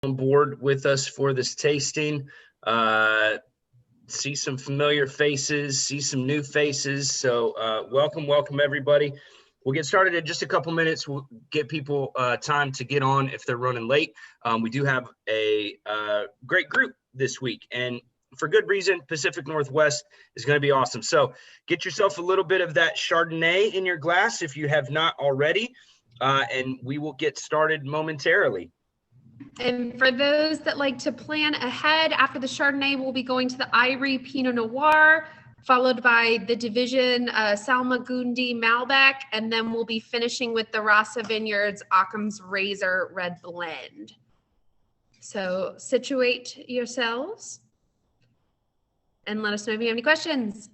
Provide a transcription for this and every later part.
on board with us for this tasting. See some familiar faces, see some new faces. So welcome everybody. We'll get started in just a couple minutes. We'll get people time to get on if they're running late. We do have a great group this week, and for good reason. Pacific Northwest is going to be awesome. So get yourself a little bit of that Chardonnay in your glass if you have not already, and we will get started momentarily. And for those that like to plan ahead, after the Chardonnay, we'll be going to the Irie Pinot Noir, followed by the Division Salmagundi Malbec, and then we'll be finishing with the Rasa Vineyards Occam's Razor Red Blend. So situate yourselves and let us know if you have any questions.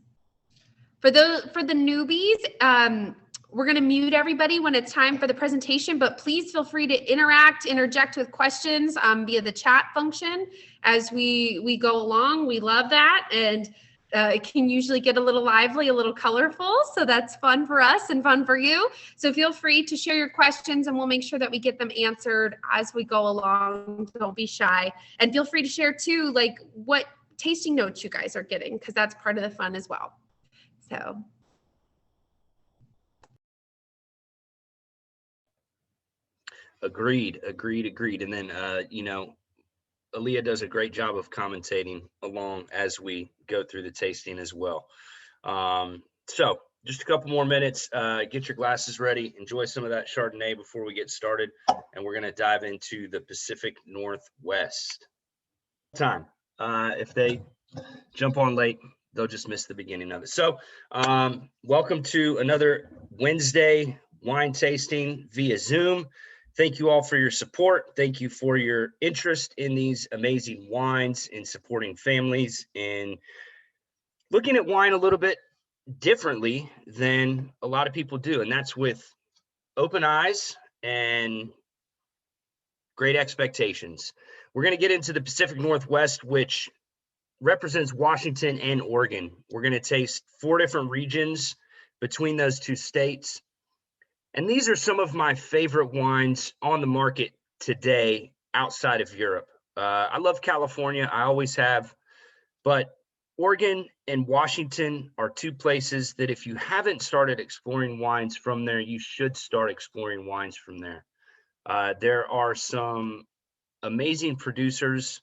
For the newbies, we're going to mute everybody when it's time for the presentation, but please feel free to interject with questions via the chat function as we go along. We love that, and it can usually get a little lively, a little colorful, so that's fun for us and fun for you. So feel free to share your questions, and we'll make sure that we get them answered as we go along. Don't be shy, and feel free to share too, like what tasting notes you guys are getting, because that's part of the fun as well. So. Agreed. And then, Aaliyah does a great job of commentating along as we go through the tasting as well. So just a couple more minutes, get your glasses ready, enjoy some of that Chardonnay before we get started. And we're going to dive into the Pacific Northwest. If they jump on late, they'll just miss the beginning of it. So welcome to another Wednesday wine tasting via Zoom. Thank you all for your support. Thank you for your interest in these amazing wines, in supporting families, and looking at wine a little bit differently than a lot of people do. And that's with open eyes and great expectations. We're going to get into the Pacific Northwest, which represents Washington and Oregon. We're going to taste 4 different regions between those 2 states. And these are some of my favorite wines on the market today outside of Europe. I love California. I always have. But Oregon and Washington are 2 places that if you haven't started exploring wines from there, you should start exploring wines from there. There are some amazing producers.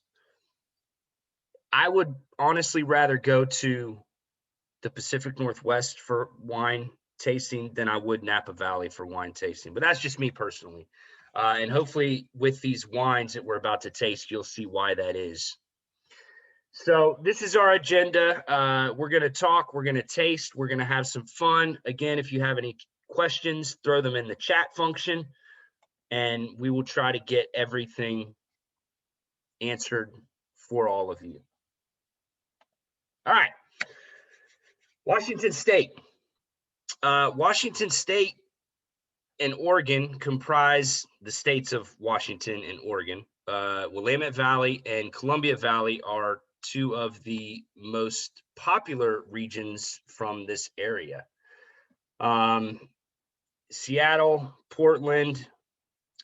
I would honestly rather go to the Pacific Northwest for wine tasting than I would Napa Valley for wine tasting, but that's just me personally. And hopefully with these wines that we're about to taste, you'll see why that is. So this is our agenda. We're going to talk, we're going to taste, we're going to have some fun. Again, if you have any questions, throw them in the chat function, and we will try to get everything answered for all of you. All right. Washington State. Washington State and Oregon comprise the states of Washington and Oregon. Willamette Valley and Columbia Valley are 2 of the most popular regions from this area. Seattle, Portland.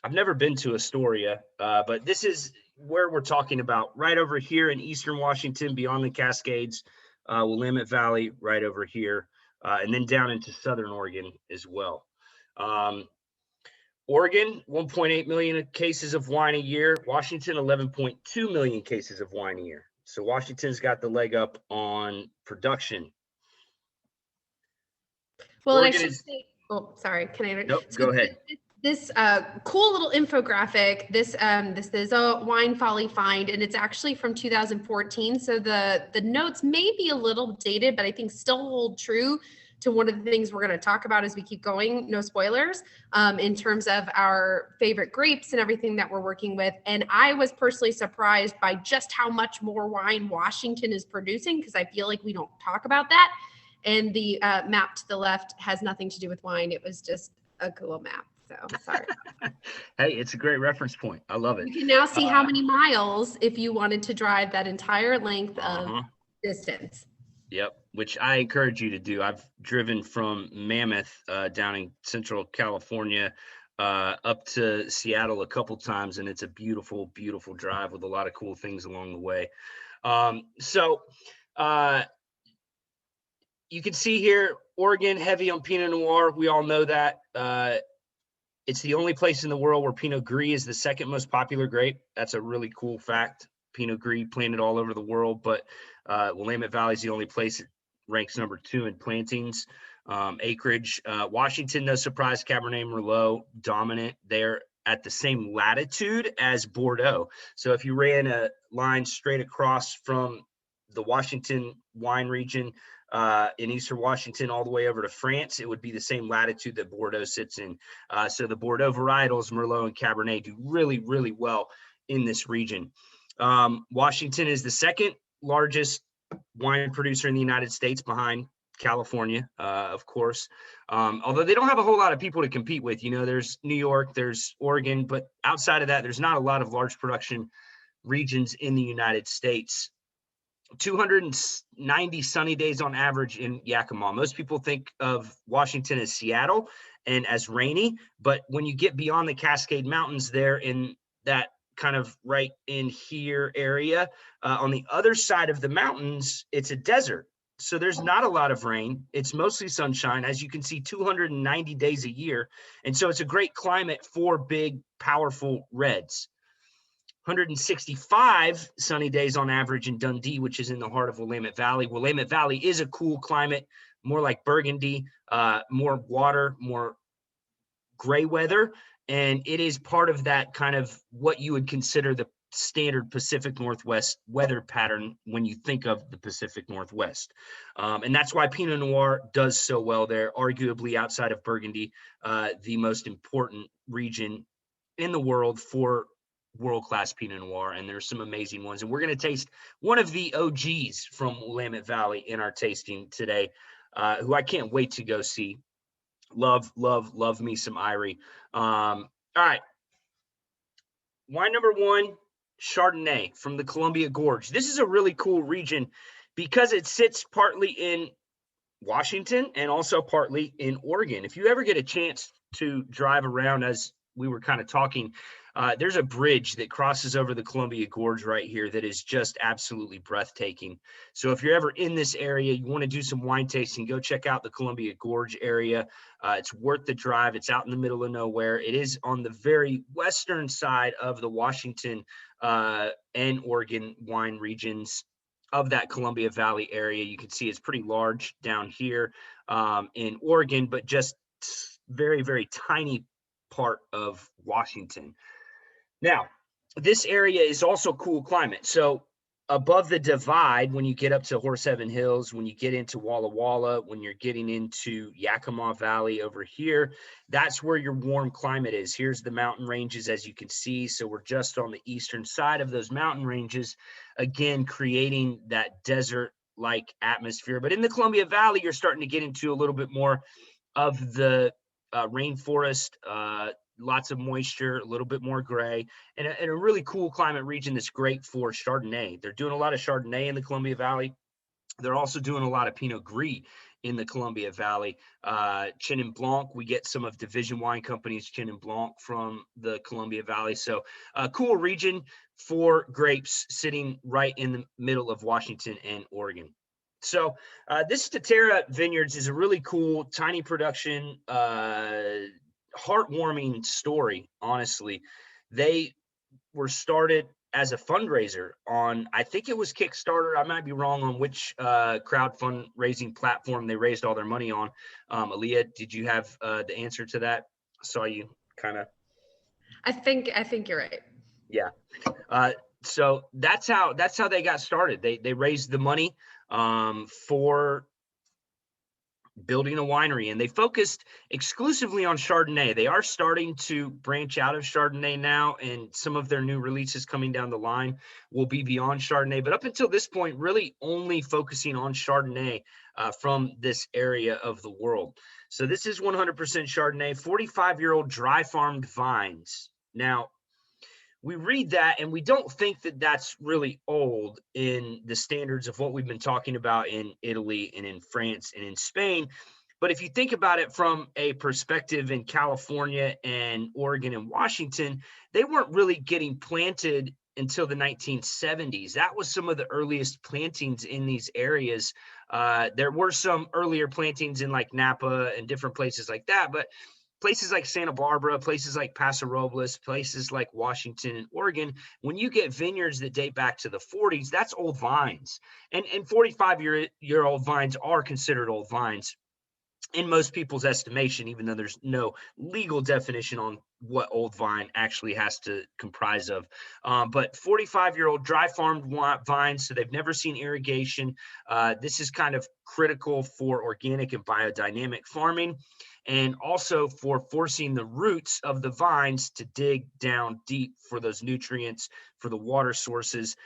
I've never been to Astoria, but this is where we're talking about, right over here in Eastern Washington, beyond the Cascades, Willamette Valley, right over here. And then down into Southern Oregon as well. Oregon, 1.8 million cases of wine a year. Washington, 11.2 million cases of wine a year. So Washington's got the leg up on production. Well, Oregon, I should say, oh, sorry, can I? Nope, go ahead. This cool little infographic, this is a Wine Folly find, and it's actually from 2014. So the notes may be a little dated, but I think still hold true to one of the things we're going to talk about as we keep going. No spoilers, in terms of our favorite grapes and everything that we're working with. And I was personally surprised by just how much more wine Washington is producing, because I feel like we don't talk about that. And the map to the left has nothing to do with wine. It was just a Google map. So sorry. Hey, it's a great reference point. I love it. You can now see how many miles if you wanted to drive that entire length of distance. Yep, which I encourage you to do. I've driven from Mammoth down in Central California up to Seattle a couple times, and it's a beautiful, beautiful drive with a lot of cool things along the way. So you can see here, Oregon, heavy on Pinot Noir. We all know that. It's the only place in the world where Pinot Gris is the second most popular grape. That's a really cool fact. Pinot Gris planted all over the world, but Willamette Valley is the only place it ranks number 2 in plantings, acreage. Washington, no surprise, Cabernet Merlot dominant. They're at the same latitude as Bordeaux. So if you ran a line straight across from the Washington wine region in Eastern Washington all the way over to France, it would be the same latitude that Bordeaux sits in. So the Bordeaux varietals, Merlot and Cabernet, do really, really well in this region. Washington is the second largest wine producer in the United States behind California, of course. Although they don't have a whole lot of people to compete with. You know, there's New York, there's Oregon, but outside of that, there's not a lot of large production regions in the United States. 290 sunny days on average in Yakima. Most people think of Washington as Seattle and as rainy, but when you get beyond the Cascade Mountains there in that kind of right in here area, on the other side of the mountains, it's a desert. So there's not a lot of rain. It's mostly sunshine, as you can see, 290 days a year. And so it's a great climate for big, powerful reds. 165 sunny days on average in Dundee, which is in the heart of Willamette Valley. Willamette Valley is a cool climate, more like Burgundy, more water, more gray weather. And it is part of that kind of what you would consider the standard Pacific Northwest weather pattern when you think of the Pacific Northwest. And that's why Pinot Noir does so well there, arguably outside of Burgundy, the most important region in the world for world-class Pinot Noir, and there's some amazing ones. And we're going to taste one of the OGs from Willamette Valley in our tasting today, who I can't wait to go see. Love me some Irie. All right. Wine number 1, Chardonnay from the Columbia Gorge. This is a really cool region because it sits partly in Washington and also partly in Oregon. If you ever get a chance to drive around, as we were kind of talking, there's a bridge that crosses over the Columbia Gorge right here that is just absolutely breathtaking. So if you're ever in this area, you want to do some wine tasting, go check out the Columbia Gorge area. It's worth the drive. It's out in the middle of nowhere. It is on the very western side of the Washington and Oregon wine regions of that Columbia Valley area. You can see it's pretty large down here in Oregon, but just very, very tiny part of Washington. Now, this area is also cool climate. So above the divide, when you get up to Horseheaven Hills, when you get into Walla Walla, when you're getting into Yakima Valley over here, that's where your warm climate is. Here's the mountain ranges, as you can see. So we're just on the eastern side of those mountain ranges, again, creating that desert-like atmosphere. But in the Columbia Valley, you're starting to get into a little bit more of the rainforest, lots of moisture, a little bit more gray, and a really cool climate region that's great for Chardonnay. They're doing a lot of Chardonnay in the Columbia Valley. They're also doing a lot of Pinot Gris in the Columbia Valley. Chenin Blanc, we get some of Division Wine Company's Chenin Blanc from the Columbia Valley. So a cool region for grapes sitting right in the middle of Washington and Oregon. So this Statera Vineyards is a really cool, tiny production, heartwarming story, honestly. They were started as a fundraiser on, I think it was Kickstarter. I might be wrong on which crowd fundraising platform they raised all their money on. Aaliyah, did you have the answer to that? I saw you kind of. I think you're right. Yeah. So that's how they got started. They raised the money for building a winery, and they focused exclusively on Chardonnay. They are starting to branch out of Chardonnay now, and some of their new releases coming down the line will be beyond Chardonnay. But up until this point, really only focusing on Chardonnay from this area of the world. So this is 100% Chardonnay, 45-year-old dry farmed vines. Now, we read that and we don't think that that's really old in the standards of what we've been talking about in Italy and in France and in Spain. But if you think about it from a perspective in California and Oregon and Washington, they weren't really getting planted until the 1970s. That was some of the earliest plantings in these areas. There were some earlier plantings in like Napa and different places like that, but places like Santa Barbara, places like Paso Robles, places like Washington and Oregon, when you get vineyards that date back to the 40s, that's old vines. And 45-year-old vines are considered old vines in most people's estimation, even though there's no legal definition on what old vine actually has to comprise of. But 45-year-old dry farmed vines, so they've never seen irrigation. This is kind of critical for organic and biodynamic farming, and also for forcing the roots of the vines to dig down deep for those nutrients, for the water sources,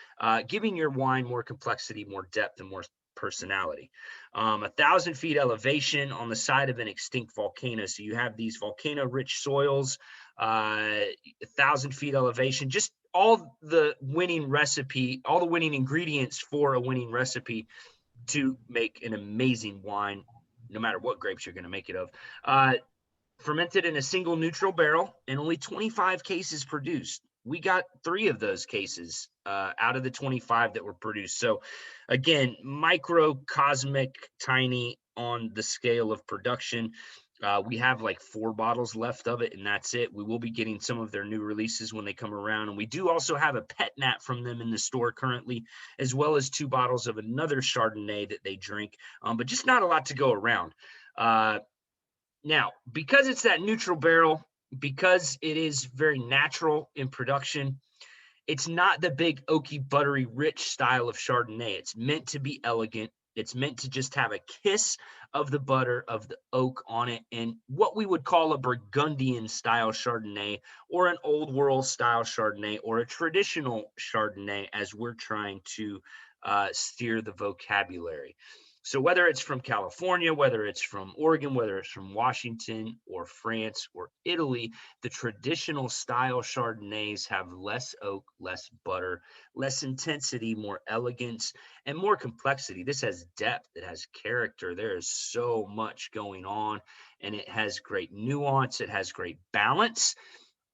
giving your wine more complexity, more depth, and more personality. 1,000 feet elevation on the side of an extinct volcano. So you have these volcano-rich soils, 1,000 feet elevation, just all the winning recipe, all the winning ingredients for a winning recipe to make an amazing wine, no matter what grapes you're going to make it of. Fermented in a single neutral barrel and only 25 cases produced. We got 3 of those cases out of the 25 that were produced. So again, microcosmic, tiny on the scale of production. We have like 4 bottles left of it, and that's it. We will be getting some of their new releases when they come around. And we do also have a pet nat from them in the store currently, as well as 2 bottles of another Chardonnay that they drink, but just not a lot to go around. Now, because it's that neutral barrel, because it is very natural in production, it's not the big oaky, buttery, rich style of Chardonnay. It's meant to be elegant. It's meant to just have a kiss of the butter, of the oak on it, and what we would call a Burgundian style Chardonnay, or an old world style Chardonnay, or a traditional Chardonnay, as we're trying to steer the vocabulary. So whether it's from California, whether it's from Oregon, whether it's from Washington or France or Italy, the traditional style Chardonnays have less oak, less butter, less intensity, more elegance, and more complexity. This has depth, it has character. There is so much going on, and it has great nuance, it has great balance,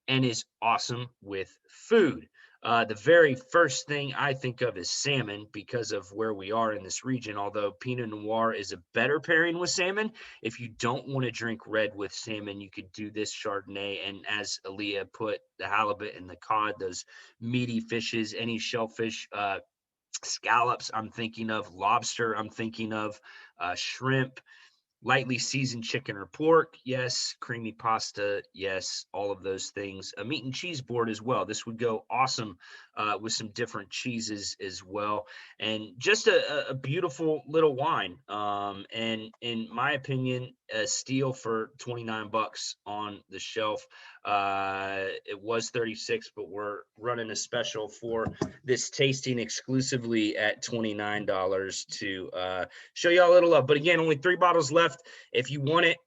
and is awesome with food. The very first thing I think of is salmon because of where we are in this region, although Pinot Noir is a better pairing with salmon. If you don't want to drink red with salmon, you could do this Chardonnay. And as Aaliyah put, the halibut and the cod, those meaty fishes, any shellfish, scallops I'm thinking of, lobster I'm thinking of, shrimp, lightly seasoned chicken or pork, yes. Creamy pasta, yes. All of those things. A meat and cheese board as well. This would go awesome with some different cheeses as well. And just a beautiful little wine. And in my opinion, a steal for 29 bucks on the shelf. It was 36, but we're running a special for this tasting exclusively at $29 to show y'all a little love. But again, only 3 bottles left. If you want it,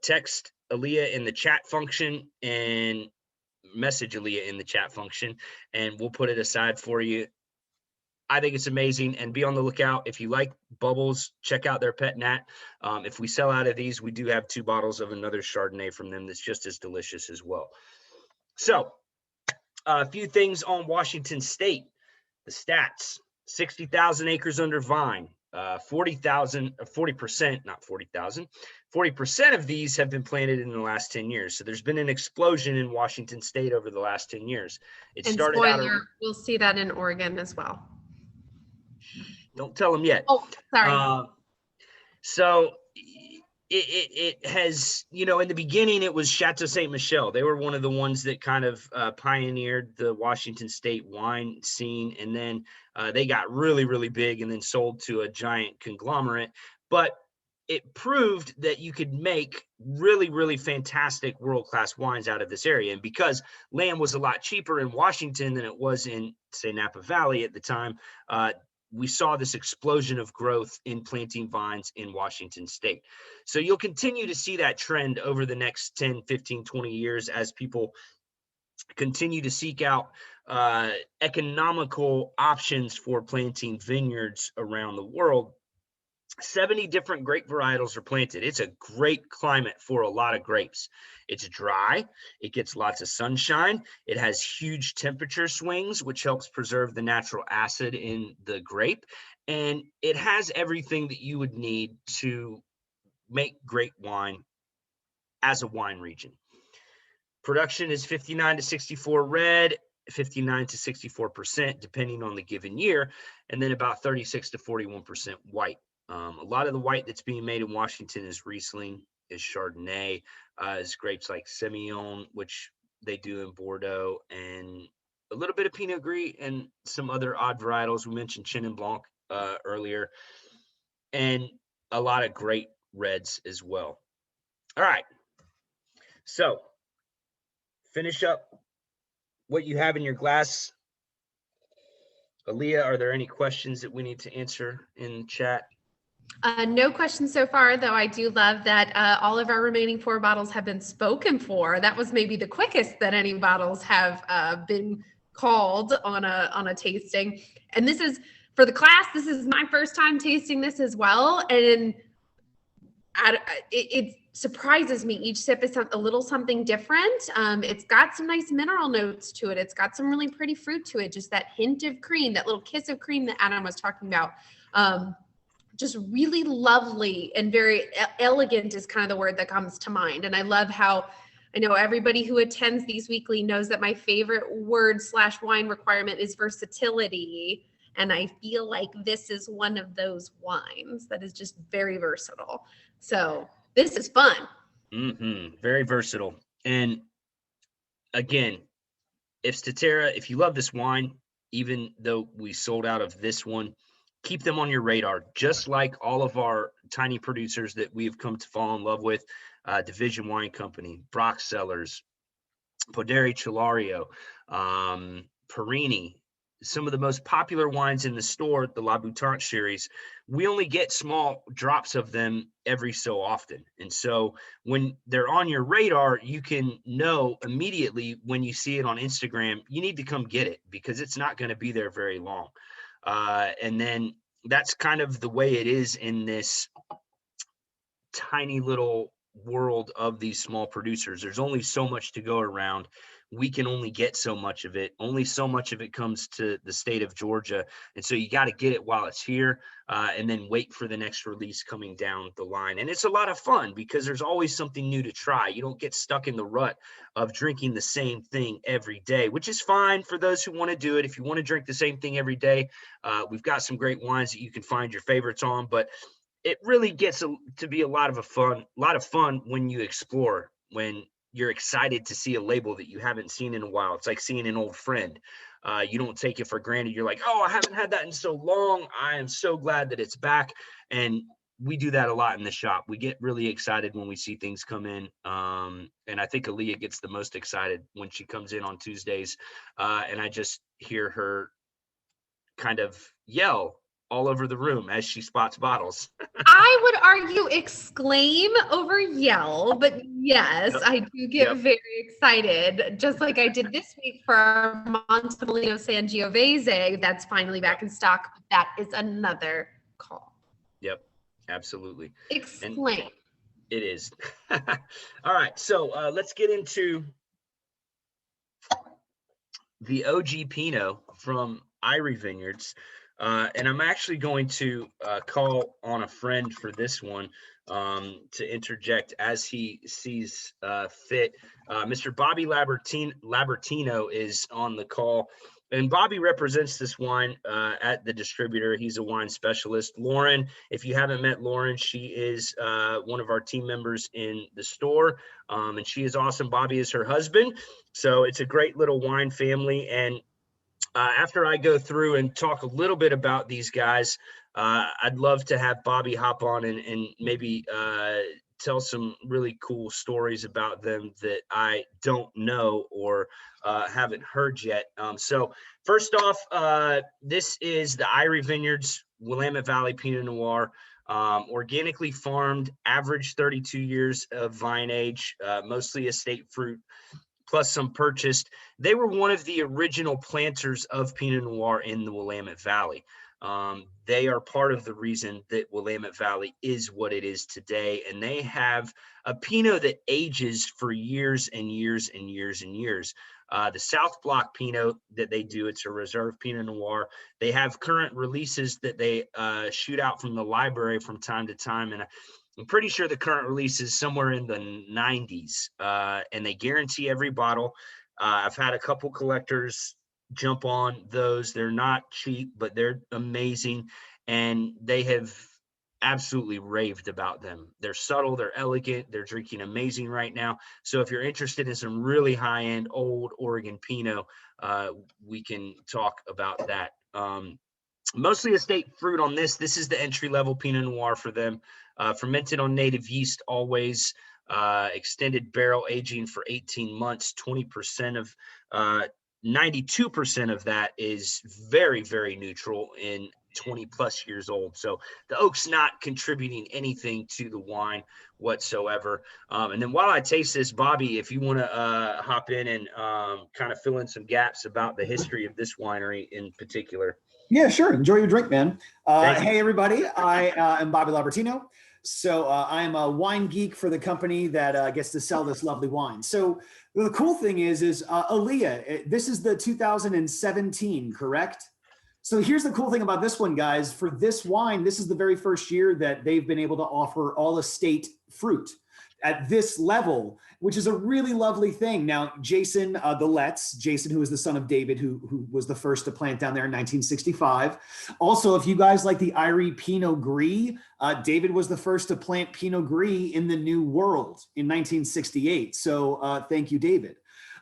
text Aaliyah in the chat function and message Aaliyah in the chat function, and we'll put it aside for you. I think it's amazing, and be on the lookout. If you like bubbles, check out their pet nat. If we sell out of these, we do have 2 bottles of another Chardonnay from them that's just as delicious as well. So a few things on Washington State. The stats: 60,000 acres under vine. 40% of these have been planted in the last 10 years. So there's been an explosion in Washington State over the last 10 years. It and started spoiler, out. we'll see that in Oregon as well. Don't tell them yet. Oh, sorry. So it has, in the beginning, it was Chateau Ste. Michelle. They were one of the ones that kind of pioneered the Washington State wine scene. And then they got really, really big and then sold to a giant conglomerate. But it proved that you could make really, really fantastic world-class wines out of this area. And because land was a lot cheaper in Washington than it was in, say, Napa Valley at the time, we saw this explosion of growth in planting vines in Washington State. So you'll continue to see that trend over the next 10, 15, 20 years as people continue to seek out economical options for planting vineyards around the world. 70 different grape varietals are planted. It's a great climate for a lot of grapes. It's dry. It gets lots of sunshine. It has huge temperature swings, which helps preserve the natural acid in the grape. And it has everything that you would need to make great wine as a wine region. Production is 59 to 64 red, 59 to 64%, depending on the given year, and then about 36 to 41% white. A lot of the white that's being made in Washington is Riesling, is Chardonnay, is grapes like Semillon, which they do in Bordeaux, and a little bit of Pinot Gris and some other odd varietals. We mentioned Chenin Blanc earlier, and a lot of great reds as well. All right. So finish up what you have in your glass. Aaliyah, are there any questions that we need to answer in chat? No questions so far, though I do love that all of our remaining 4 bottles have been spoken for. That was maybe the quickest that any bottles have been called on a tasting. And this is, for the class, this is my first time tasting this as well. And it surprises me. Each sip is a little something different. It's got some nice mineral notes to it. It's got some really pretty fruit to it. Just that hint of cream, that little kiss of cream that Adam was talking about. Just really lovely and very elegant is kind of the word that comes to mind. And I love how, I know everybody who attends these weekly knows that my favorite word/wine requirement is versatility. And I feel like this is one of those wines that is just very versatile. So this is fun. Very versatile. And again, if you love this wine, even though we sold out of this one, keep them on your radar, just like all of our tiny producers that we've come to fall in love with. Division Wine Company, Brock Cellars, Poderi Cilario, Perini, some of the most popular wines in the store, the La Boutanche series. We only get small drops of them every so often. And so when they're on your radar, you can know immediately when you see it on Instagram, you need to come get it because it's not going to be there very long. And then that's kind of the way it is in this tiny little world of these small producers. There's only so much to go around. We can only get so much of it. Only so much of it comes to the state of Georgia. And so you got to get it while it's here and then wait for the next release coming down the line. And it's a lot of fun because there's always something new to try. You don't get stuck in the rut of drinking the same thing every day, which is fine for those who want to do it. If you want to drink the same thing every day, we've got some great wines that you can find your favorites on. But it really gets to be a lot of fun when you explore, when you're excited to see a label that you haven't seen in a while. It's like seeing an old friend. You don't take it for granted. You're like, oh, I haven't had that in so long. I am so glad that it's back. And we do that a lot in the shop. We get really excited when we see things come in. And I think Aaliyah gets the most excited when she comes in on Tuesdays. And I just hear her kind of yell all over the room as she spots bottles. I would argue exclaim over yell, but yes, Yep. I do get very excited, just like I did this week for our Montemolino Sangiovese that's finally back in stock. That is another call. Yep, absolutely. Explain. And it is. All right, so let's get into the OG Pinot from Irie Vineyards. And I'm actually going to call on a friend for this one to interject as he sees fit. Mr. Bobby Lobertino is on the call. And Bobby represents this wine at the distributor. He's a wine specialist. Lauren, if you haven't met Lauren, she is one of our team members in the store. And she is awesome. Bobby is her husband. So it's a great little wine family. And after I go through and talk a little bit about these guys, I'd love to have Bobby hop on and maybe tell some really cool stories about them that I don't know or haven't heard yet. So first off, this is the Irie Vineyards Willamette Valley Pinot Noir. Organically farmed, average 32 years of vine age, mostly estate fruit, plus some purchased. They were one of the original planters of Pinot Noir in the Willamette Valley. They are part of the reason that Willamette Valley is what it is today. And they have a Pinot that ages for years and years and years and years. The South Block Pinot that they do, it's a reserve Pinot Noir. They have current releases that they shoot out from the library from time to time. And I'm pretty sure the current release is somewhere in the 90s, and they guarantee every bottle. I've had a couple collectors jump on those. They're not cheap, but they're amazing, and they have absolutely raved about them. They're subtle, they're elegant, they're drinking amazing right now. So if you're interested in some really high-end old Oregon Pinot, we can talk about that. Mostly estate fruit on this. This is the entry-level Pinot Noir for them. Fermented on native yeast always. Extended barrel aging for 18 months. 20% of 92% of that is very, very neutral in 20 plus years old. So the oak's not contributing anything to the wine whatsoever. And then while I taste this, Bobby, if you want to hop in and kind of fill in some gaps about the history of this winery in particular. Yeah, sure. Enjoy your drink, man. Hey, everybody. I am Bobby Lobertino. So I'm a wine geek for the company that gets to sell this lovely wine. So the cool thing is Aaliyah, this is the 2017, correct? So here's the cool thing about this one, guys. For this wine, this is the very first year that they've been able to offer all estate fruit at this level, which is a really lovely thing. Now, Jason, Jason, who is the son of David, who was the first to plant down there in 1965. Also, if you guys like the Irie Pinot Gris, David was the first to plant Pinot Gris in the New World in 1968. So thank you, David.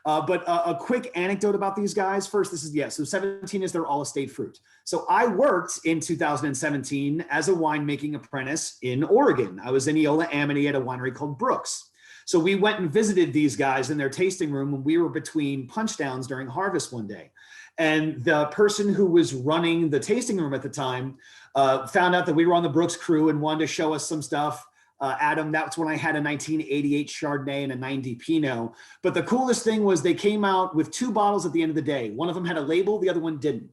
But a quick anecdote about these guys. First, so 17 is their all estate fruit. So I worked in 2017 as a winemaking apprentice in Oregon. I was in Eola Amity at a winery called Brooks. So we went and visited these guys in their tasting room when we were between punch downs during harvest one day. And the person who was running the tasting room at the time found out that we were on the Brooks crew and wanted to show us some stuff. Adam, that's when I had a 1988 Chardonnay and a 90 Pinot. But the coolest thing was they came out with two bottles at the end of the day. One of them had a label, the other one didn't.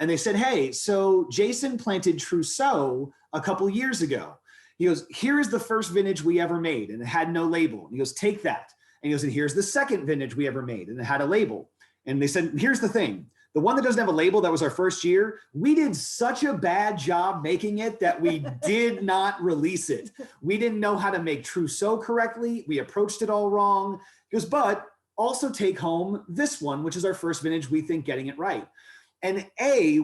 And they said, hey, so Jason planted Trousseau a couple years ago. He goes, here is the first vintage we ever made, and it had no label. And he goes, take that. And he goes, and here's the second vintage we ever made, and it had a label. And they said, here's the thing. The one that doesn't have a label, that was our first year. We did such a bad job making it that we did not release it. We didn't know how to make Trousseau correctly. We approached it all wrong. He goes, but also take home this one, which is our first vintage, we think getting it right. And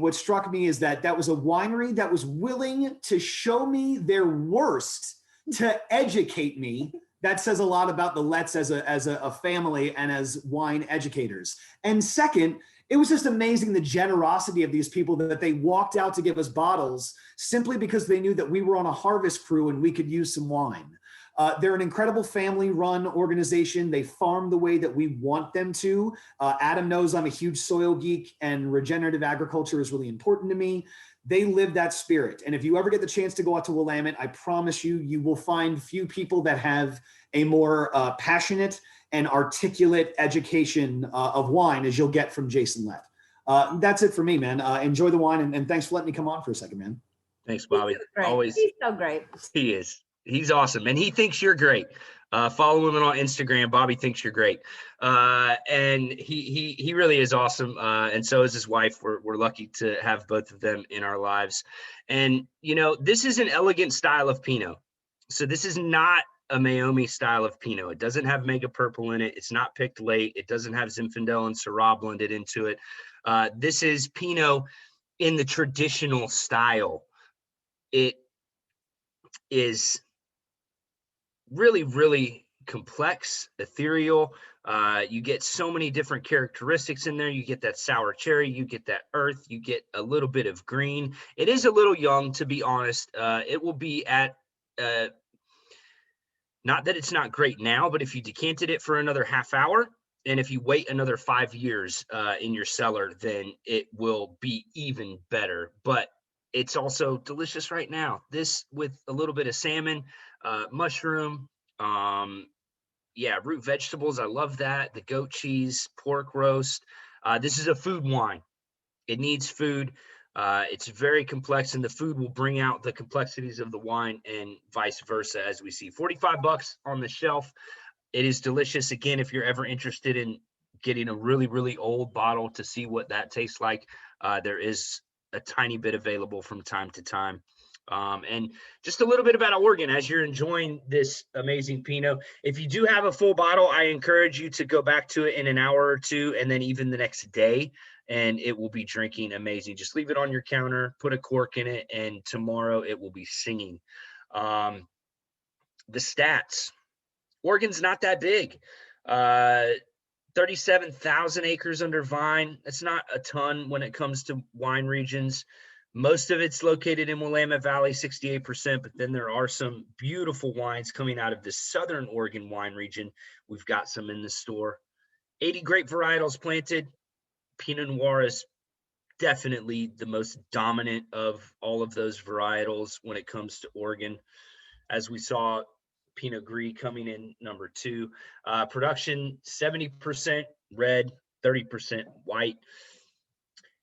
what struck me is that that was a winery that was willing to show me their worst to educate me. That says a lot about the Letts as a family and as wine educators. And second, it was just amazing the generosity of these people that they walked out to give us bottles simply because they knew that we were on a harvest crew and we could use some wine. They're an incredible family-run organization. They farm the way that we want them to. Adam knows I'm a huge soil geek, and regenerative agriculture is really important to me. They live that spirit. And if you ever get the chance to go out to Willamette, I promise you, you will find few people that have a more passionate and articulate education of wine as you'll get from Jason Lett. That's it for me, man. Enjoy the wine, and thanks for letting me come on for a second, man. Thanks, Bobby. He's so great. He is. He's awesome, and he thinks you're great. Follow him on Instagram. Bobby thinks you're great, and he really is awesome. And so is his wife. We're lucky to have both of them in our lives. And this is an elegant style of Pinot. So this is not a Meiomi style of Pinot. It doesn't have Mega Purple in it. It's not picked late. It doesn't have Zinfandel and Syrah blended into it. This is Pinot in the traditional style. It is really, really complex, ethereal. You get so many different characteristics in there. You get that sour cherry, you get that earth, you get a little bit of green. It is a little young, to be honest. It will be at, not that it's not great now, but if you decanted it for another half hour, and if you wait another 5 years in your cellar, then it will be even better. But it's also delicious right now. This with a little bit of salmon, mushroom, root vegetables. I love that. The goat cheese, pork roast. This is a food wine. It needs food. It's very complex, and the food will bring out the complexities of the wine and vice versa, as we see. 45 bucks on the shelf. It is delicious. Again, if you're ever interested in getting a really, really old bottle to see what that tastes like, there is a tiny bit available from time to time. And just a little bit about Oregon as you're enjoying this amazing Pinot. If you do have a full bottle, I encourage you to go back to it in an hour or two, and then even the next day, and it will be drinking amazing. Just leave it on your counter, put a cork in it, and tomorrow it will be singing. The stats. Oregon's not that big. 37,000 acres under vine. That's not a ton when it comes to wine regions. Most of it's located in Willamette Valley, 68%, but then there are some beautiful wines coming out of the Southern Oregon wine region. We've got some in the store. 80 grape varietals planted. Pinot Noir is definitely the most dominant of all of those varietals when it comes to Oregon. As we saw, Pinot Gris coming in number 2. Production, 70% red, 30% white.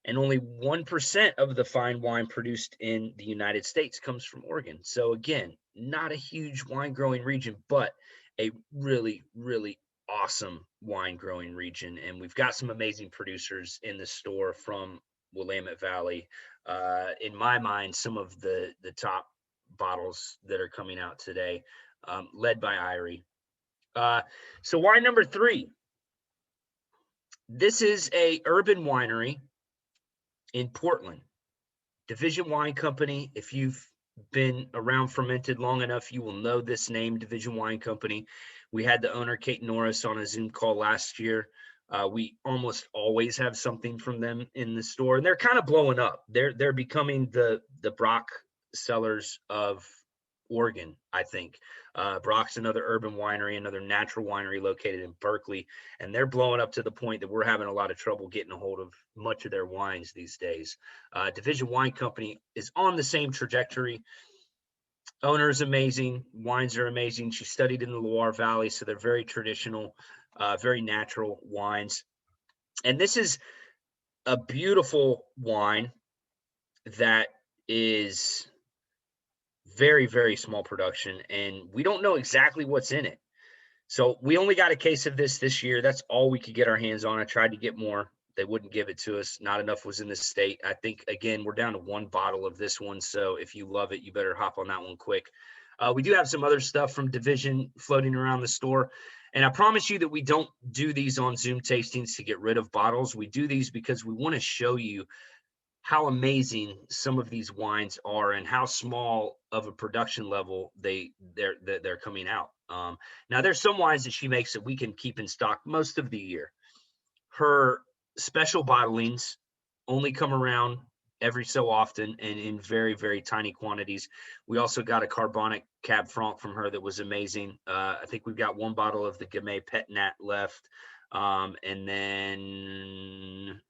And only 1% of the fine wine produced in the United States comes from Oregon. So again, not a huge wine growing region, but a really, really awesome wine growing region. And we've got some amazing producers in the store from Willamette Valley. In my mind, some of the top bottles that are coming out today, led by Irie. So wine number 3. This is a urban winery in Portland, Division Wine Company. If you've been around Fermented long enough, you will know this name, Division Wine Company. We had the owner, Kate Norris, on a Zoom call last year. We almost always have something from them in the store, and they're kind of blowing up. They're becoming the Brock Cellars of Oregon, I think. Brock's another urban winery, another natural winery located in Berkeley, and they're blowing up to the point that we're having a lot of trouble getting a hold of much of their wines these days. Division Wine Company is on the same trajectory. Owner is amazing. Wines are amazing. She studied in the Loire Valley, so they're very traditional, very natural wines. And this is a beautiful wine that is very, very small production, and we don't know exactly what's in it. So we only got a case of this year. That's all we could get our hands on. I tried to get more. They wouldn't give it to us. Not enough was in the state. I think, again, we're down to 1 bottle of this one. So if you love it, you better hop on that one quick. We do have some other stuff from Division floating around the store. And I promise you that we don't do these on Zoom tastings to get rid of bottles. We do these because we want to show you how amazing some of these wines are and how small of a production level they're coming out. Now there's some wines that she makes that we can keep in stock most of the year. Her special bottlings only come around every so often and in very, very tiny quantities. We also got a carbonic Cab Franc from her that was amazing. I think we've got 1 bottle of the Gamay Pet Nat left. And then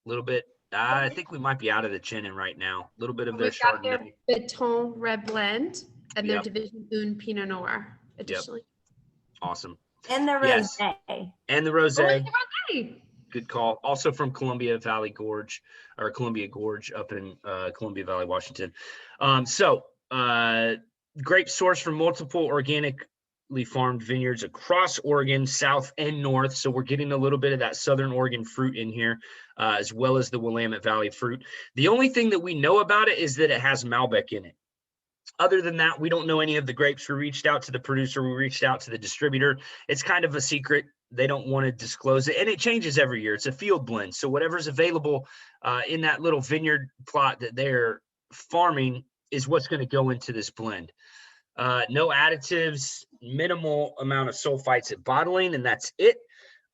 a little bit, I think we might be out of the Chenin right now. A little bit of their Chardonnay. Their Baton Red Blend and their Yep. Division Une Pinot Noir additionally. Awesome. And the Yes. rosé. And the Oh, rosé. and the rosé. Good call. Also from Columbia Valley Gorge, or Columbia Gorge up in Columbia Valley, Washington. Grape source from multiple organically farmed vineyards across Oregon, south and north. So we're getting a little bit of that Southern Oregon fruit in here, as well as the Willamette Valley fruit. The only thing that we know about it is that it has Malbec in it. Other than that, we don't know any of the grapes. We reached out to the producer. We reached out to the distributor. It's kind of a secret. They don't want to disclose it. And it changes every year. It's a field blend. So whatever's available in that little vineyard plot that they're farming is what's going to go into this blend. No additives, minimal amount of sulfites at bottling, and that's it.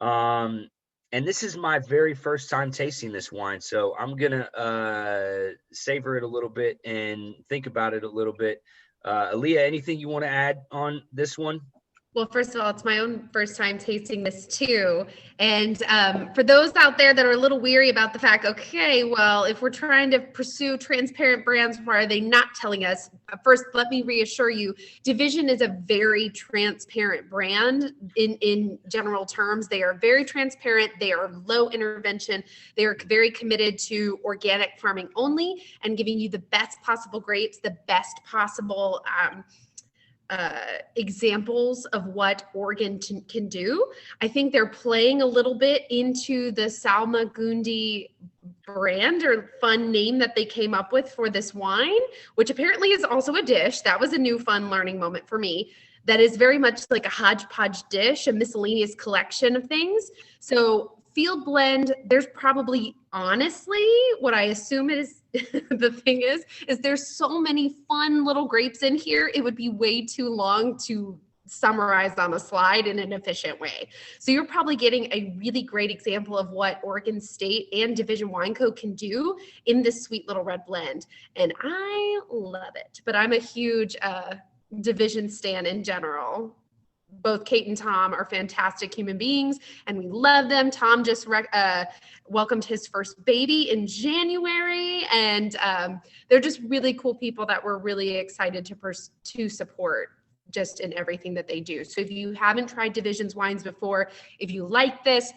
And this is my very first time tasting this wine. So I'm going to savor it a little bit and think about it a little bit. Aaliyah, anything you want to add on this one? Well, first of all, it's my own first time tasting this too. And for those out there that are a little weary about the fact, okay, well, if we're trying to pursue transparent brands, why are they not telling us? First, let me reassure you, Division is a very transparent brand in general terms. They are very transparent. They are low intervention. They are very committed to organic farming only and giving you the best possible grapes, the best possible examples of what Oregon can do. I think they're playing a little bit into the Salmagundi brand or fun name that they came up with for this wine, which apparently is also a dish. That was a new fun learning moment for me. That is very much like a hodgepodge dish, a miscellaneous collection of things. So field blend, there's probably, honestly, what I assume it is, the thing is there's so many fun little grapes in here, it would be way too long to summarize on a slide in an efficient way. So you're probably getting a really great example of what Oregon State and Division Wine Co. can do in this sweet little red blend. And I love it, but I'm a huge Division stan in general. Both Kate and Tom are fantastic human beings and we love them. Tom just welcomed his first baby in January, and they're just really cool people that we're really excited to support just in everything that they do. So if you haven't tried Division's wines before, if you like this,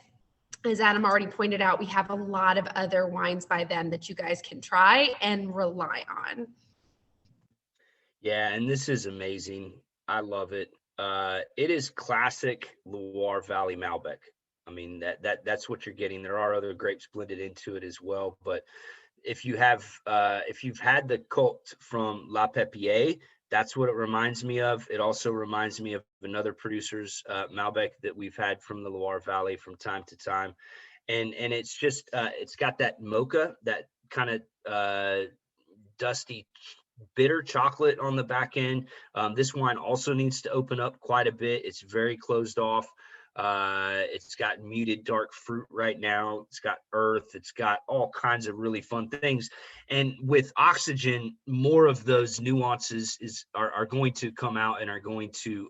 as Adam already pointed out, we have a lot of other wines by them that you guys can try and rely on. Yeah, and this is amazing. I love it. It is classic Loire Valley Malbec. I mean, that's what you're getting. There are other grapes blended into it as well, but if you've had the Cult from La Pepier, that's what it reminds me of. It also reminds me of another producer's Malbec that we've had from the Loire Valley from time to time, and it's just it's got that mocha, that kind of dusty bitter chocolate on the back end. This wine also needs to open up quite a bit. It's very closed off. It's got muted dark fruit right now. It's got earth. It's got all kinds of really fun things. And with oxygen, more of those nuances are going to come out and are going to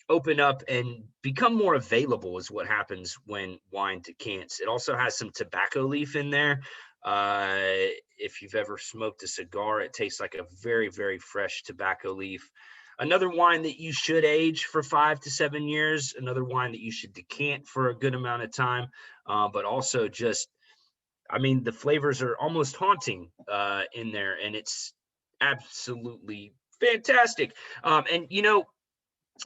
open up and become more available, is what happens when wine decants. It also has some tobacco leaf in there. If you've ever smoked a cigar, it tastes like a very, very fresh tobacco leaf. Another wine that you should age for 5 to 7 years. Another wine that you should decant for a good amount of time. But also just, I mean, the flavors are almost haunting in there, and it's absolutely fantastic. And, you know,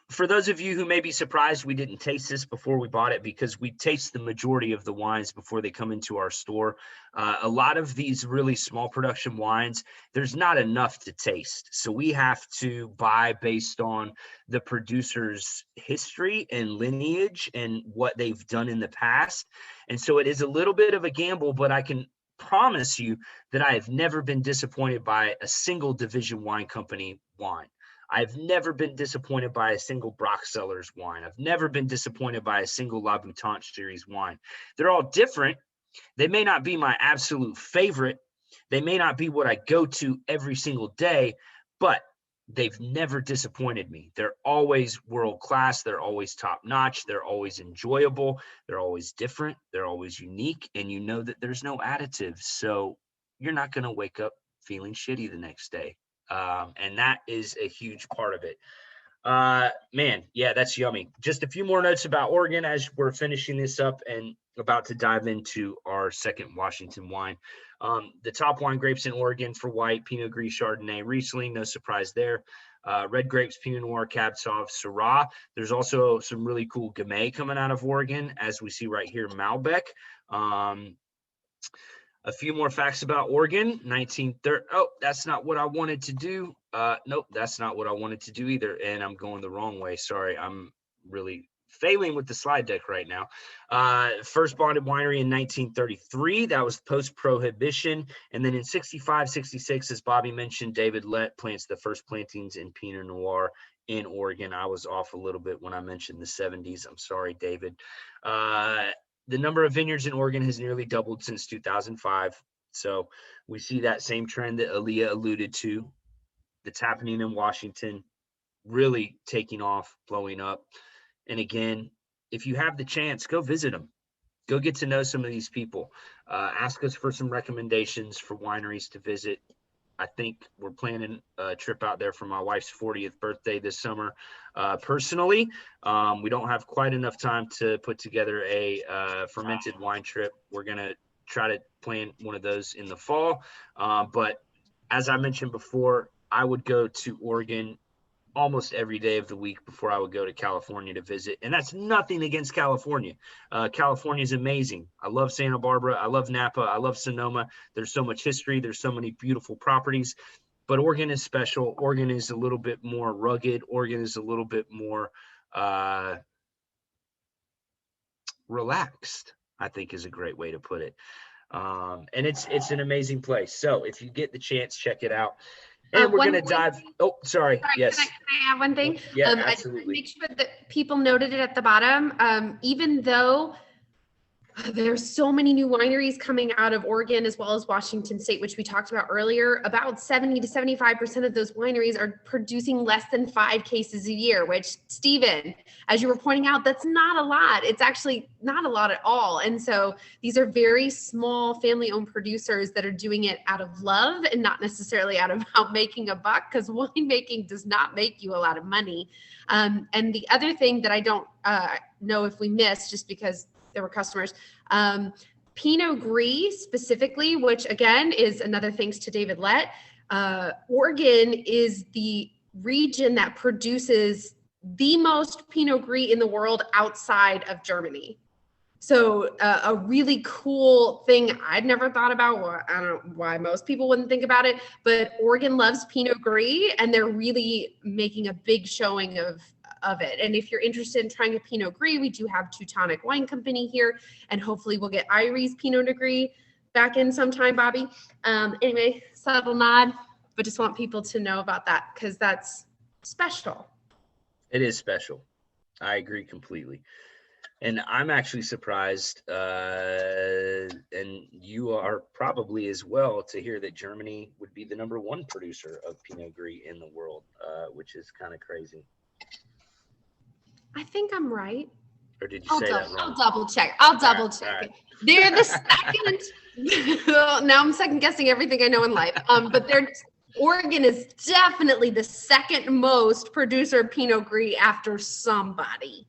for those of you who may be surprised we didn't taste this before we bought it, because we taste the majority of the wines before they come into our store. A lot of these really small production wines, there's not enough to taste. So we have to buy based on the producer's history and lineage and what they've done in the past. And so it is a little bit of a gamble, but I can promise you that I have never been disappointed by a single Division Wine Company wine. I've never been disappointed by a single Brock Cellars wine. I've never been disappointed by a single La Boutanche series wine. They're all different. They may not be my absolute favorite. They may not be what I go to every single day, but they've never disappointed me. They're always world class. They're always top notch. They're always enjoyable. They're always different. They're always unique. And you know that there's no additives. So you're not going to wake up feeling shitty the next day. And that is a huge part of it. Man, yeah, that's yummy. Just a few more notes about Oregon as we're finishing this up and about to dive into our second Washington wine. The top wine grapes in Oregon for white: Pinot Gris, Chardonnay, Riesling, no surprise there. Red grapes: Pinot Noir, Cab Sauv, Syrah. There's also some really cool Gamay coming out of Oregon, as we see right here, Malbec. A few more facts about Oregon. 1930. Oh, that's not what I wanted to do. Nope, that's not what I wanted to do either. And I'm going the wrong way. Sorry, I'm really failing with the slide deck right now. First bonded winery in 1933. That was post-prohibition. And then in 65, 66, as Bobby mentioned, David Lett plants the first plantings in Pinot Noir in Oregon. I was off a little bit when I mentioned the 70s. I'm sorry, David. The number of vineyards in Oregon has nearly doubled since 2005. So we see that same trend that Aaliyah alluded to that's happening in Washington. really taking off, blowing up. And again, if you have the chance, go visit them. Go get to know some of these people. Ask us for some recommendations for wineries to visit. I think we're planning a trip out there for my wife's 40th birthday this summer. Personally, we don't have quite enough time to put together a fermented wine trip. We're going to try to plan one of those in the fall. But as I mentioned before, I would go to Oregon almost every day of the week before I would go to California to visit. And that's nothing against California. California is amazing. I love Santa Barbara. I love Napa. I love Sonoma. There's so much history. There's so many beautiful properties. But Oregon is special. Oregon is a little bit more rugged. Oregon is a little bit more relaxed, I think is a great way to put it. And it's an amazing place. So if you get the chance, check it out. And we're going to dive. Oh, sorry. Yes. Can I add one thing? Yeah, absolutely. Make sure that people noted it at the bottom. Even though there's so many new wineries coming out of Oregon as well as Washington State, which we talked about earlier, about 70 to 75% of those wineries are producing less than 5 cases a year, which, Stephen, as you were pointing out, that's not a lot. It's actually not a lot at all. And so these are very small family-owned producers that are doing it out of love and not necessarily out of making a buck, because winemaking does not make you a lot of money. And the other thing that I don't know if we missed, just because there were customers, Pinot Gris specifically, which again is another thanks to David Lett. Oregon is the region that produces the most Pinot Gris in the world outside of Germany. So a really cool thing I'd never thought about. Well, I don't know why most people wouldn't think about it, but Oregon loves Pinot Gris, and they're really making a big showing of it. And if you're interested in trying a Pinot Gris, we do have Teutonic Wine Company here, and hopefully we'll get Irie's Pinot Gris back in sometime, Bobby. Anyway, subtle nod, but just want people to know about that because that's special. It is special. I agree completely. And I'm actually surprised, and you are probably as well, to hear that Germany would be the #1 producer of Pinot Gris in the world, which is kind of crazy. I think I'm right. Or did you say that wrong? I'll double check. All right. They're the second. Now I'm second guessing everything I know in life. But Oregon is definitely the second most producer of Pinot Gris after somebody.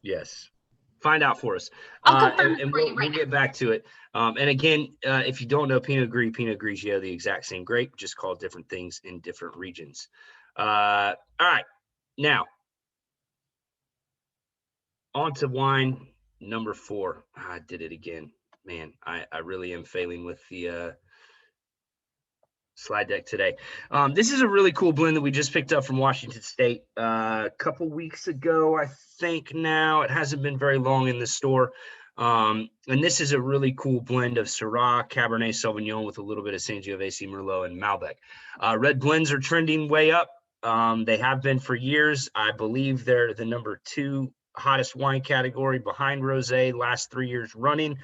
Yes. Find out for us. I'll confirm and for you we'll get back to it. And again, if you don't know Pinot Grigio, the exact same grape, just called different things in different regions. All right. Now, on to wine number 4. I did it again. Man, I really am failing with the slide deck today. This is a really cool blend that we just picked up from Washington State a couple weeks ago, I think now. It hasn't been very long in the store. And this is a really cool blend of Syrah, Cabernet Sauvignon with a little bit of Sangiovese, Merlot, and Malbec. Red blends are trending way up. They have been for years. I believe they're the #2 hottest wine category behind rosé last 3 years running.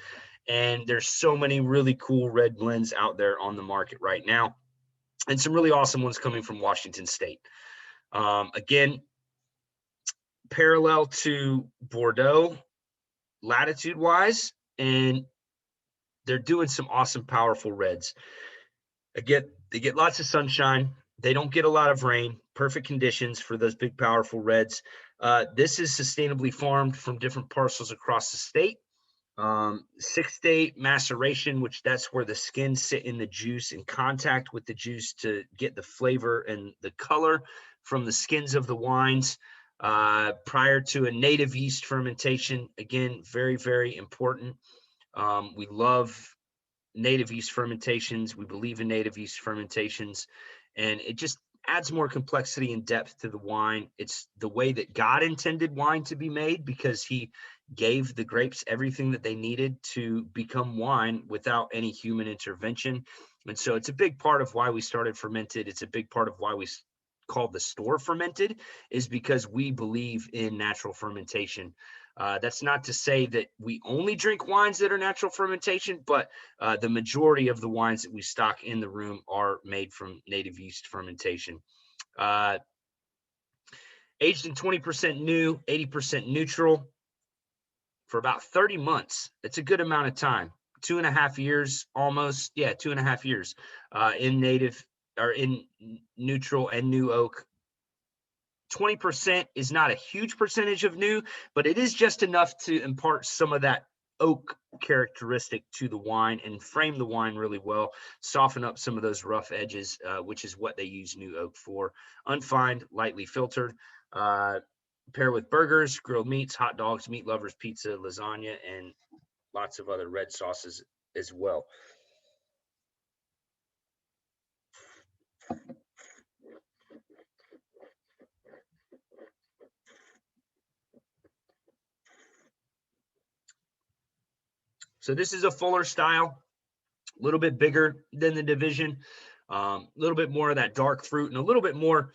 And there's so many really cool red blends out there on the market right now, and some really awesome ones coming from Washington State. Again, parallel to Bordeaux latitude wise, and they're doing some awesome, powerful reds. Again, they get lots of sunshine. They don't get a lot of rain. Perfect conditions for those big, powerful reds. This is sustainably farmed from different parcels across the state. 6-day maceration, which that's where the skins sit in the juice, in contact with the juice to get the flavor and the color from the skins of the wines, prior to a native yeast fermentation. Again, very, very important. We love native yeast fermentations. We believe in native yeast fermentations, and it just adds more complexity and depth to the wine. It's the way that God intended wine to be made, because he gave the grapes everything that they needed to become wine without any human intervention. And so it's a big part of why we started Fermented. It's a big part of why we called the store Fermented, is because we believe in natural fermentation. That's not to say that we only drink wines that are natural fermentation, but the majority of the wines that we stock in the room are made from native yeast fermentation. Aged in 20% new, 80% neutral for about 30 months. It's a good amount of time. 2.5 years almost. Yeah, 2.5 years in native or in neutral and new oak. 20% is not a huge percentage of new, but it is just enough to impart some of that oak characteristic to the wine and frame the wine really well, soften up some of those rough edges, which is what they use new oak for. Unfined, lightly filtered. Pair with burgers, grilled meats, hot dogs, meat lovers, pizza, lasagna, and lots of other red sauces as well. So this is a fuller style, a little bit bigger than the division, a little bit more of that dark fruit and a little bit more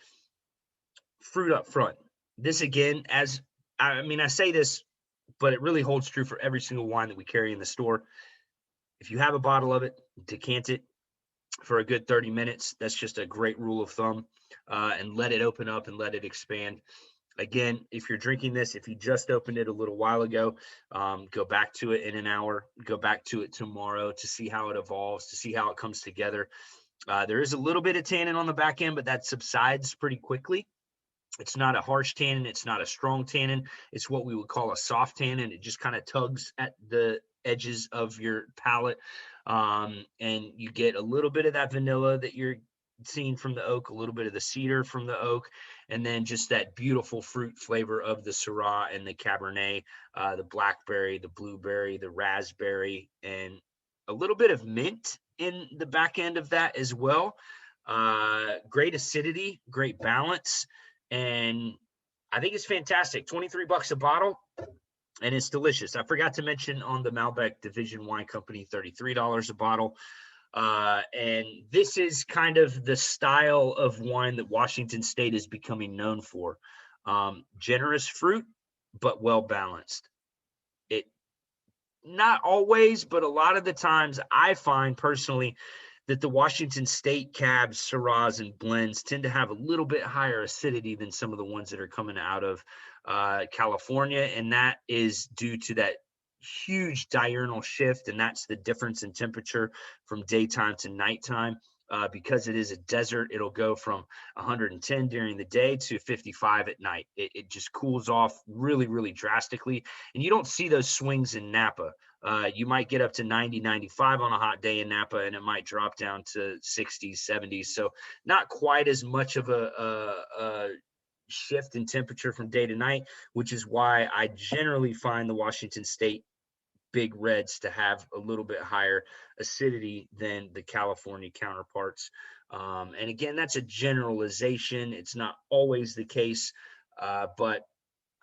fruit up front. This again, as I mean, I say this, but it really holds true for every single wine that we carry in the store. If you have a bottle of it, decant it for a good 30 minutes. That's just a great rule of thumb, and let it open up and let it expand. Again, if you're drinking this, if you just opened it a little while ago, go back to it in an hour, go back to it tomorrow to see how it evolves, to see how it comes together. There is a little bit of tannin on the back end, but that subsides pretty quickly. It's not a harsh tannin. It's not a strong tannin. It's what we would call a soft tannin. It just kind of tugs at the edges of your palate. And you get a little bit of that vanilla that you're seeing from the oak, a little bit of the cedar from the oak, and then just that beautiful fruit flavor of the Syrah and the Cabernet, the blackberry, the blueberry, the raspberry, and a little bit of mint in the back end of that as well. Great acidity, great balance. And I think it's fantastic. $23 a bottle, and it's delicious. I forgot to mention on the Malbec Division Wine Company, $33 a bottle. And this is kind of the style of wine that Washington State is becoming known for. Generous fruit, but well balanced. It not always, but a lot of the times I find personally that the Washington State cabs, Syrahs, and blends tend to have a little bit higher acidity than some of the ones that are coming out of California. And that is due to that huge diurnal shift. And that's the difference in temperature from daytime to nighttime. Because it is a desert, it'll go from 110 during the day to 55 at night. It just cools off really, really drastically. And you don't see those swings in Napa. You might get up to 90, 95 on a hot day in Napa, and it might drop down to 60s, 70s. So not quite as much of a shift in temperature from day to night, which is why I generally find the Washington State big reds to have a little bit higher acidity than the California counterparts. And again, that's a generalization. It's not always the case, but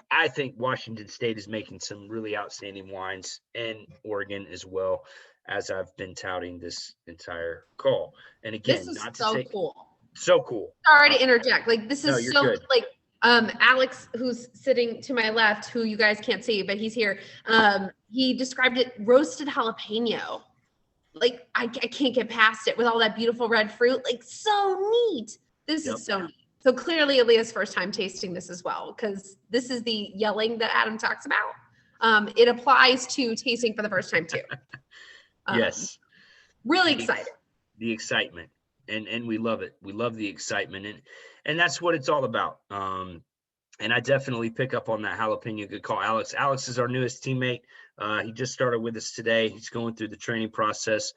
I think Washington State is making some really outstanding wines, and Oregon as well, as I've been touting this entire call. And again, This is not to so say cool. so cool. Sorry to interject. Like this No, is you're so good. like Alex, who's sitting to my left, who you guys can't see, but he's here. He described it roasted jalapeno. Like I can't get past it with all that beautiful red fruit. Like so neat. This Yep. is so neat. So clearly Aaliyah's first time tasting this as well, because this is the yelling that Adam talks about. It applies to tasting for the first time too. Yes. Really excited. The excitement. And we love it. We love the excitement. And that's what it's all about. And I definitely pick up on that jalapeno. Good call, Alex. Alex is our newest teammate. He just started with us today. He's going through the training process.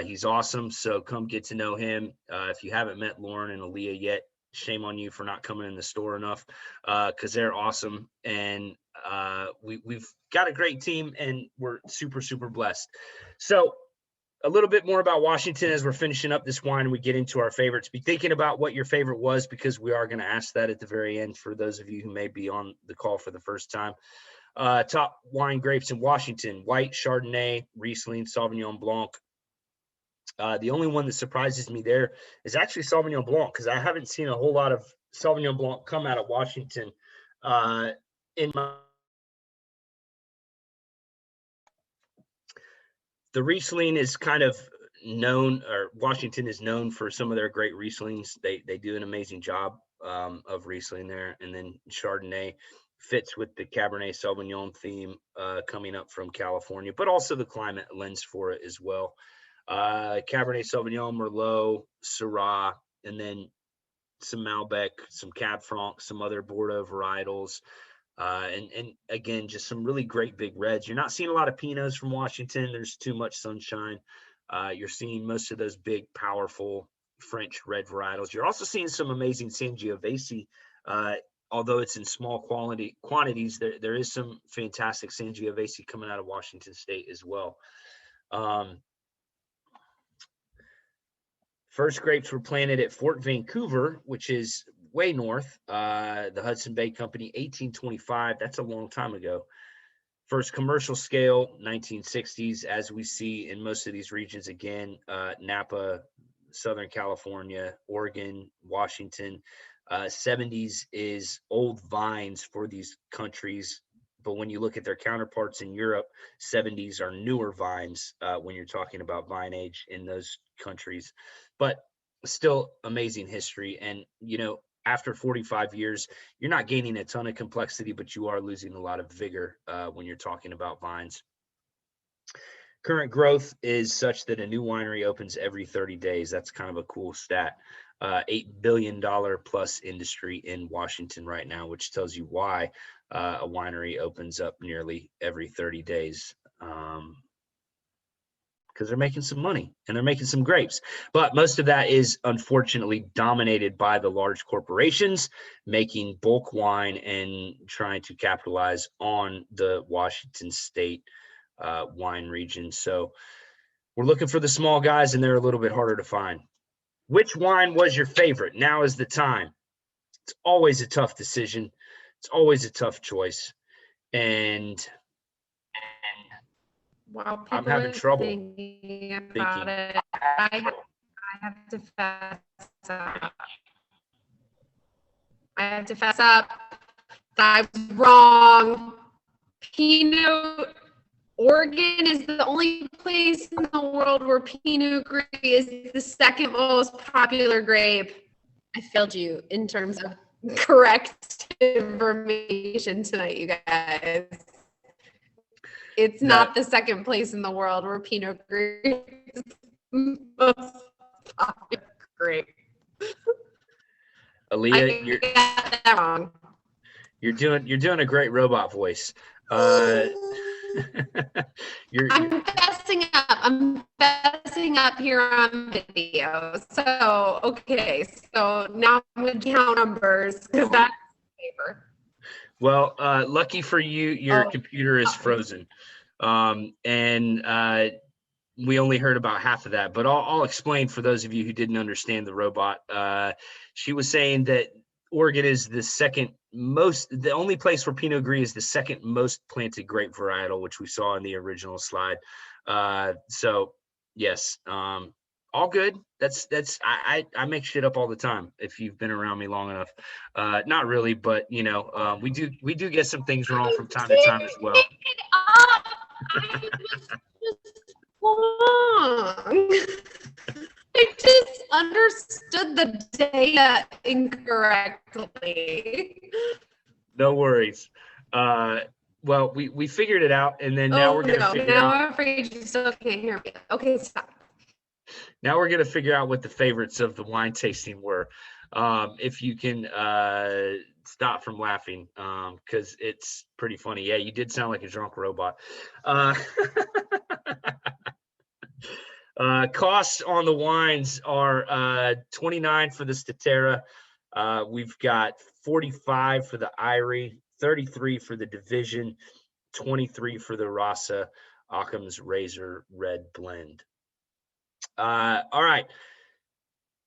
He's awesome. So come get to know him. If you haven't met Lauren and Aaliyah yet, shame on you for not coming in the store enough, because they're awesome. And we've got a great team, and we're super, super blessed. So a little bit more about Washington as we're finishing up this wine and we get into our favorites. Be thinking about what your favorite was, because we are going to ask that at the very end for those of you who may be on the call for the first time. Top wine grapes in Washington: white, Chardonnay, Riesling, Sauvignon Blanc. The only one that surprises me there is actually Sauvignon Blanc, because I haven't seen a whole lot of Sauvignon Blanc come out of Washington in my. The Riesling is kind of known, or Washington is known for some of their great Rieslings. They do an amazing job of Riesling there. And then Chardonnay fits with the Cabernet Sauvignon theme coming up from California, but also the climate lends for it as well. Cabernet Sauvignon, Merlot, Syrah, and then some Malbec, some Cab Franc, some other Bordeaux varietals. And again, just some really great big reds. You're not seeing a lot of Pinots from Washington. There's too much sunshine. You're seeing most of those big, powerful French red varietals. You're also seeing some amazing Sangiovese. Although it's in small quantities, there is some fantastic Sangiovese coming out of Washington State as well. First grapes were planted at Fort Vancouver, which is way north, the Hudson Bay Company, 1825. That's a long time ago. First commercial scale, 1960s, as we see in most of these regions. Again, Napa, Southern California, Oregon, Washington. 70s is old vines for these countries. But when you look at their counterparts in Europe, 70s are newer vines when you're talking about vine age in those countries. But still amazing history. And, you know, after 45 years, you're not gaining a ton of complexity, but you are losing a lot of vigor when you're talking about vines. Current growth is such that a new winery opens every 30 days. That's kind of a cool stat. $8 billion plus industry in Washington right now, which tells you why a winery opens up nearly every 30 days. Because they're making some money and they're making some grapes. But most of that is unfortunately dominated by the large corporations making bulk wine and trying to capitalize on the Washington State wine region. So we're looking for the small guys, and they're a little bit harder to find. Which wine was your favorite? Now is the time. It's always a tough decision. It's always a tough choice. And While I'm people having are trouble thinking about thinking. it, I have to fess up. I have to fess up that I was wrong. Pinot, Oregon is the only place in the world where Pinot Gris is the second most popular grape. I failed you in terms of correct information tonight, you guys. It's not the second place in the world where Pinot Gris is the most popular grape. Aaliyah, I got that wrong. you're doing a great robot voice. I'm fessing up. I'm fessing up here on video. So okay, so now I'm gonna count numbers because that's paper. Well, lucky for you, your computer is frozen, and we only heard about half of that. But I'll explain for those of you who didn't understand the robot. She was saying that Oregon is the only place where Pinot Gris is the second most planted grape varietal, which we saw in the original slide. So yes, all good. I make shit up all the time. If you've been around me long enough, not really, but you know, we do get some things wrong from time to time as well. I was just wrong. I just understood the data incorrectly. No worries. Well, we figured it out, and then now we're gonna figure out. I'm afraid you still can't hear me. Okay, stop. Now we're gonna figure out what the favorites of the wine tasting were. If you can stop from laughing, because it's pretty funny. Yeah, you did sound like a drunk robot. Costs on the wines are $29 for the Statera. We've got $45 for the Irie, $33 for the Division, $23 for the Rasa Occam's Razor Red Blend. All right.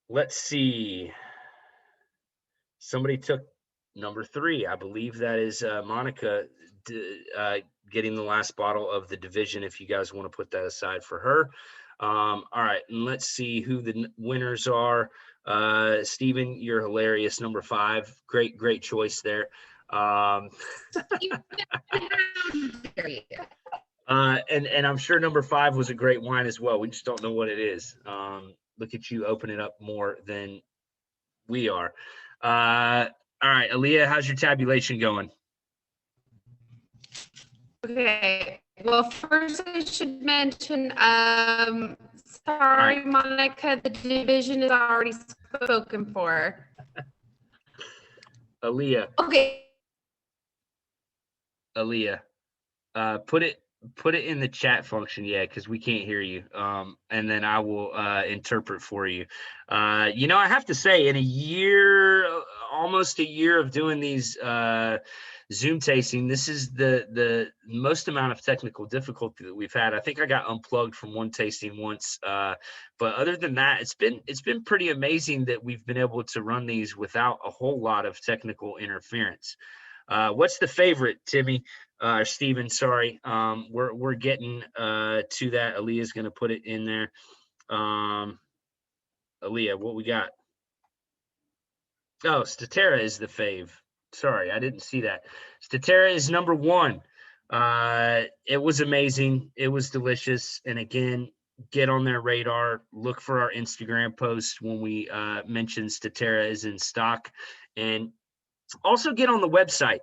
Let's see. Somebody took number 3. I believe that is Monica getting the last bottle of the Division, if you guys want to put that aside for her. All right, and let's see who the winners are. Stephen, you're hilarious. Number 5, great choice there. And I'm sure number 5 was a great wine as well. We just don't know what it is. Look at you open it up more than we are. All right, Aaliyah, how's your tabulation going? Okay. Well, first I should mention, sorry, right. Monica, the division is already spoken for. Aaliyah, Okay. put it in the chat function, yeah, because we can't hear you. And then I will interpret for you. I have to say, in a year, almost a year of doing these Zoom tasting, this is the most amount of technical difficulty that we've had. I think I got unplugged from one tasting once, but other than that, it's been pretty amazing that we've been able to run these without a whole lot of technical interference. What's the favorite, Timmy? Steven, sorry. We're getting to that. Aaliyah's going to put it in there. Aaliyah, what we got? Oh, Statera is the fave. Sorry, I didn't see that. Statera is number one. It was amazing. It was delicious. And again, get on their radar. Look for our Instagram posts when we mention Statera is in stock. And also get on the website.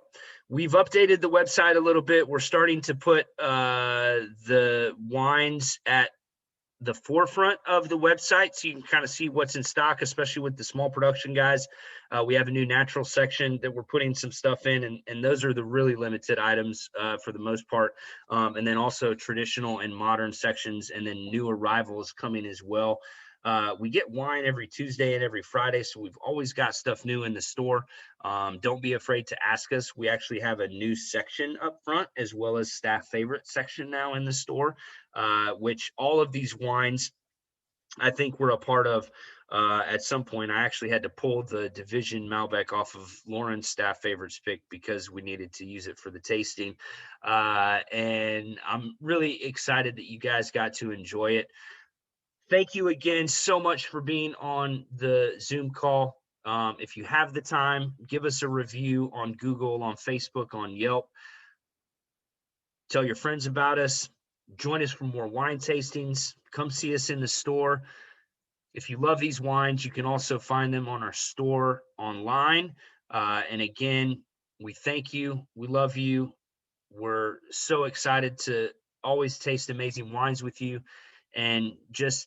We've updated the website a little bit. We're starting to put the wines at the forefront of the website so you can kind of see what's in stock, especially with the small production guys. We have a new natural section that we're putting some stuff in, and those are the really limited items for the most part. And then also traditional and modern sections, and then new arrivals coming as well. We get wine every Tuesday and every Friday, so we've always got stuff new in the store. Don't be afraid to ask us. We actually have a new section up front, as well as staff favorite section now in the store, which all of these wines I think we're a part of. At some point, I actually had to pull the Division Malbec off of Lauren's staff favorites pick because we needed to use it for the tasting. And I'm really excited that you guys got to enjoy it. Thank you again so much for being on the Zoom call. If you have the time, give us a review on Google, on Facebook, on Yelp. Tell your friends about us. Join us for more wine tastings. Come see us in the store. If you love these wines, you can also find them on our store online. And again, we thank you. We love you. We're so excited to always taste amazing wines with you, and just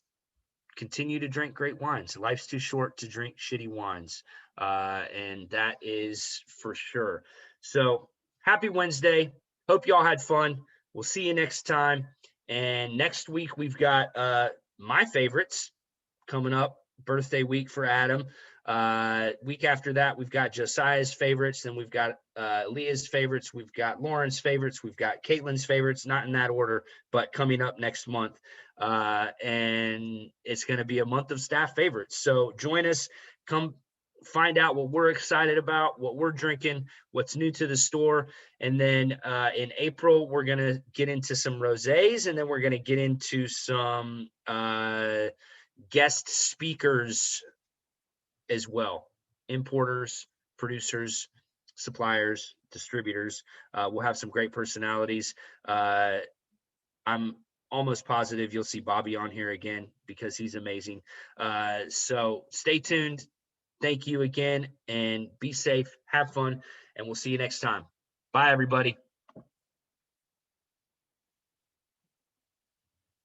continue to drink great wines. Life's too short to drink shitty wines. And that is for sure. So happy Wednesday. Hope y'all had fun. We'll see you next time. And next week, we've got my favorites coming up, birthday week for Adam. Week after that, we've got Josiah's favorites. Then we've got Leah's favorites. We've got Lauren's favorites. We've got Caitlin's favorites, not in that order, but coming up next month. And it's going to be a month of staff favorites. So join us. Come find out what we're excited about, what we're drinking, what's new to the store. And then in April, we're going to get into some rosés, and then we're going to get into some guest speakers as well. Importers, producers, suppliers, distributors. We'll have some great personalities. I'm almost positive you'll see Bobby on here again because he's amazing. So stay tuned. Thank you again, and be safe, have fun, and we'll see you next time. Bye, everybody.